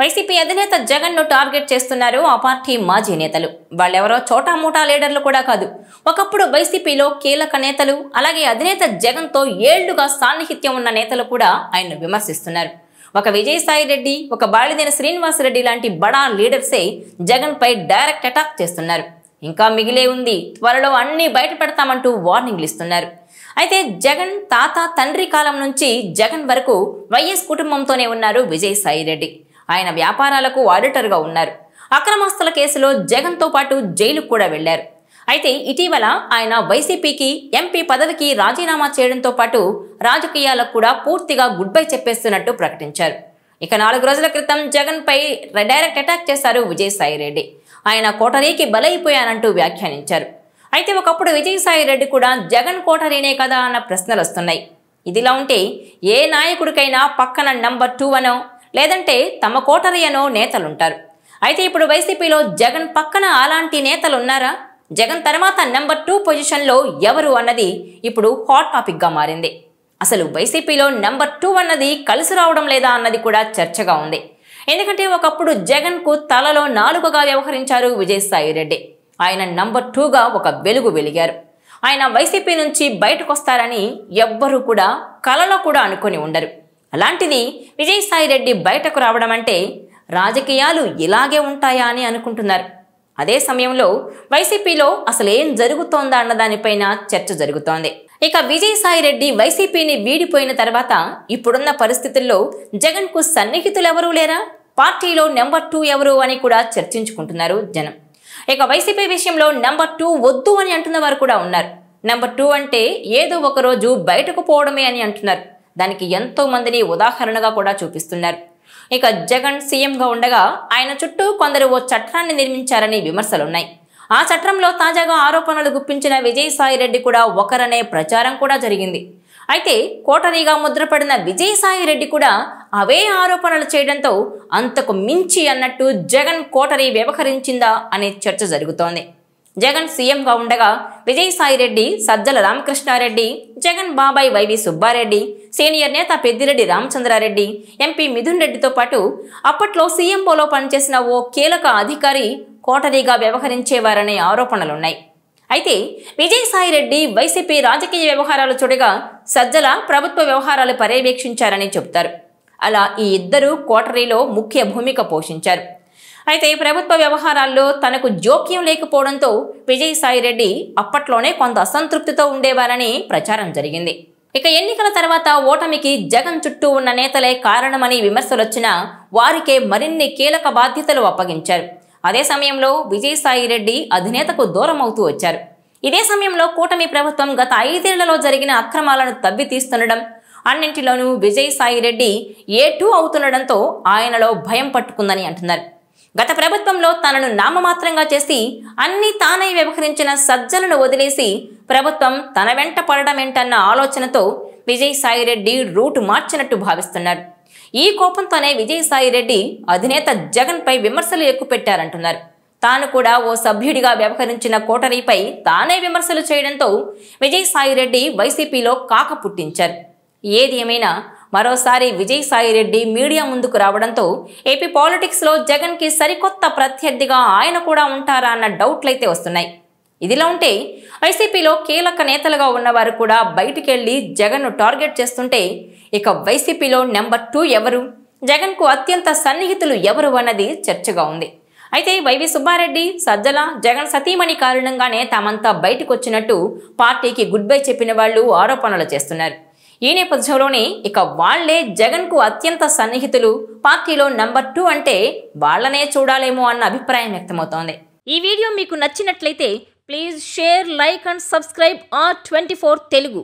YCP అధినేత జగన్ ను target చేస్తున్నారు ఆ పార్టీ మాజీ నేతలు. వాళ్ళెవరో చోటా మూటా లీడర్లు కూడా కాదు. ఒకప్పుడు వైసీపీలో కీలక నేతలు, అలాగే అధినేత జగన్ తో ఏళ్లుగా సాన్నిహిత్యం ఉన్న నేతలు కూడా ఆయన్ను విమర్శిస్తున్నారు. ఒక విజయసాయి రెడ్డి, ఒక బాలినేని శ్రీనివాసరెడ్డి లాంటి బడా లీడర్సే జగన్ పై డైరెక్ట్ అటాక్ చేస్తున్నారు. ఇంకా మిగిలే ఉంది, త్వరలో అన్ని బయట పెడతామంటూ వార్నింగ్లు ఇస్తున్నారు. అయితే జగన్ తాత తండ్రి కాలం నుంచి జగన్ వరకు వైఎస్ కుటుంబంతోనే ఉన్నారు విజయసాయి రెడ్డి. ఆయన వ్యాపారాలకు ఆడిటర్గా ఉన్నారు. అక్రమాస్తుల కేసులో జగన్ తో పాటు జైలుకు కూడా వెళ్లారు. అయితే ఇటీవల ఆయన వైసీపీకి ఎంపీ పదవికి రాజీనామా చేయడంతో పాటు రాజకీయాలకు కూడా పూర్తిగా గుడ్ బై చెప్పేస్తున్నట్టు ప్రకటించారు. ఇక 4 రోజుల క్రితం జగన్ పై డైరెక్ట్ అటాక్ చేశారు విజయసాయి రెడ్డి. ఆయన కోటరీకి బలైపోయానంటూ వ్యాఖ్యానించారు. అయితే ఒకప్పుడు విజయసాయి రెడ్డి కూడా జగన్ కోటరీనే కదా అన్న ప్రశ్నలు వస్తున్నాయి. ఇదిలా ఉంటే ఏ నాయకుడికైనా పక్కన నంబర్ 2 అనో లేదంటే తమ కోటరీ అనో నేతలుంటారు. అయితే ఇప్పుడు వైసీపీలో జగన్ పక్కన అలాంటి నేతలు ఉన్నారా? జగన్ తర్వాత నంబర్ 2 పొజిషన్లో ఎవరు అన్నది ఇప్పుడు హాట్ టాపిక్గా మారింది. అసలు వైసీపీలో నంబర్ 2 అన్నది కలిసి రావడం లేదా అన్నది కూడా చర్చగా ఉంది. ఎందుకంటే ఒకప్పుడు జగన్ కు తలలో నాలుకగా వ్యవహరించారు విజయసాయి రెడ్డి. ఆయన నంబర్ 2గా ఒక వెలుగు వెలిగారు. ఆయన వైసీపీ నుంచి బయటకొస్తారని ఎవ్వరూ కూడా కలలో కూడా అనుకొని ఉండరు. అలాంటిది విజయసాయి రెడ్డి బయటకు రావడం అంటే రాజకీయాలు ఇలాగే ఉంటాయా అని అనుకుంటున్నారు. అదే సమయంలో వైసీపీలో అసలు ఏం జరుగుతోందా అన్న దానిపైన చర్చ జరుగుతోంది. ఇక విజయసాయి రెడ్డి వైసీపీని వీడిపోయిన తర్వాత ఇప్పుడున్న పరిస్థితుల్లో జగన్ కు సన్నిహితులు ఎవరూ లేరా? పార్టీలో నంబర్ 2 ఎవరు అని కూడా చర్చించుకుంటున్నారు జనం. ఇక వైసీపీ విషయంలో నంబర్ 2 వద్దు అని అంటున్న వారు కూడా ఉన్నారు. నంబర్ 2 అంటే ఏదో ఒక రోజు బయటకు పోవడమే అని అంటున్నారు. దానికి ఎంతో మందిని ఉదాహరణగా కూడా చూపిస్తున్నారు. ఇక జగన్ సీఎంగా ఉండగా ఆయన చుట్టూ కొందరు ఓ చట్టాన్ని నిర్మించారని విమర్శలున్నాయి. ఆ చట్టంలో తాజాగా ఆరోపణలు గుప్పించిన విజయసాయి రెడ్డి కూడా ఒకరనే ప్రచారం కూడా జరిగింది. అయితే కోటరీగా ముద్రపడిన విజయసాయి రెడ్డి కూడా అవే ఆరోపణలు చేయడంతో అంతకు మించి అన్నట్టు జగన్ కోటరీ వ్యవహరించిందా అనే చర్చ జరుగుతోంది. జగన్ సీఎంగా ఉండగా విజయసాయి రెడ్డి, సజ్జల రామకృష్ణారెడ్డి, జగన్ బాబాయ్ వైవి సుబ్బారెడ్డి, సీనియర్ నేత పెద్దిరెడ్డి రామచంద్రారెడ్డి, ఎంపీ మిథున్ రెడ్డితో పాటు అప్పట్లో సీఎంఓలో పనిచేసిన ఓ కీలక అధికారి కోటరీగా వ్యవహరించేవారనే ఆరోపణలున్నాయి. అయితే విజయసాయి రెడ్డి వైసీపీ రాజకీయ వ్యవహారాలు చూడగా సజ్జల ప్రభుత్వ వ్యవహారాలు పర్యవేక్షించారని చెబుతారు. అలా ఈ ఇద్దరు కోటరీలో ముఖ్య భూమిక పోషించారు. అయితే ప్రభుత్వ వ్యవహారాల్లో తనకు జోక్యం లేకపోవడంతో విజయసాయి రెడ్డి అప్పట్లోనే కొంత అసంతృప్తితో ఉండేవారని ప్రచారం జరిగింది. ఇక ఎన్నికల తర్వాత ఓటమికి జగన్ చుట్టూ ఉన్న నేతలే కారణమని విమర్శలొచ్చినా వారికే మరిన్ని కీలక బాధ్యతలు అప్పగించారు. అదే సమయంలో విజయసాయి రెడ్డి అధినేతకు దూరం అవుతూ వచ్చారు. ఇదే సమయంలో కూటమి ప్రభుత్వం గత 5 ఏళ్లలో జరిగిన అక్రమాలను తవ్వి తీస్తుండడం, అన్నింటిలోనూ విజయసాయి రెడ్డి A2 అవుతుండడంతో ఆయనలో భయం పట్టుకుందని అంటున్నారు. గత ప్రభుత్వంలో తనను నామమాత్రంగా చేసి అన్ని తానై వ్యవహరించిన సజ్జలను వదిలేసి ప్రభుత్వం తన వెంట పడడమేంటన్న ఆలోచనతో విజయసాయి రెడ్డి రూటు మార్చినట్టు భావిస్తున్నారు. ఈ కోపంతోనే విజయసాయి రెడ్డి అధినేత జగన్ పై విమర్శలు ఎక్కుపెట్టారంటున్నారు. తాను కూడా ఓ సభ్యుడిగా వ్యవహరించిన కోటరీపై తానే విమర్శలు చేయడంతో విజయసాయి రెడ్డి వైసీపీలో కాక పుట్టించారు. ఏది ఏమైనా మరోసారి విజయసాయి రెడ్డి మీడియా ముందుకు రావడంతో ఏపీ పాలిటిక్స్ లో జగన్ కి సరికొత్త ప్రత్యర్థిగా ఆయన కూడా ఉంటారా అన్న డౌట్లయితే వస్తున్నాయి. ఇదిలా ఉంటే వైసీపీలో కీలక నేతలుగా ఉన్నవారు కూడా బయటికెళ్లి జగన్ ను టార్గెట్ చేస్తుంటే ఇక వైసీపీలో నంబర్ 2 ఎవరు, జగన్ కు అత్యంత సన్నిహితులు ఎవరు అన్నది చర్చగా ఉంది. అయితే వైవి సుబ్బారెడ్డి, సజ్జల, జగన్ సతీమణి కారణంగానే తామంతా బయటకు వచ్చినట్టు పార్టీకి గుడ్ బై చెప్పిన వాళ్లు ఆరోపణలు చేస్తున్నారు. ఈ నేపథ్యంలోనే ఇక వాళ్లే జగన్ కు అత్యంత సన్నిహితులు, పార్టీలో నంబర్ 2 అంటే వాళ్లనే చూడాలేమో అన్న అభిప్రాయం వ్యక్తమవుతోంది. ఈ వీడియో మీకు నచ్చినట్లయితే please share, like and subscribe R24 Telugu.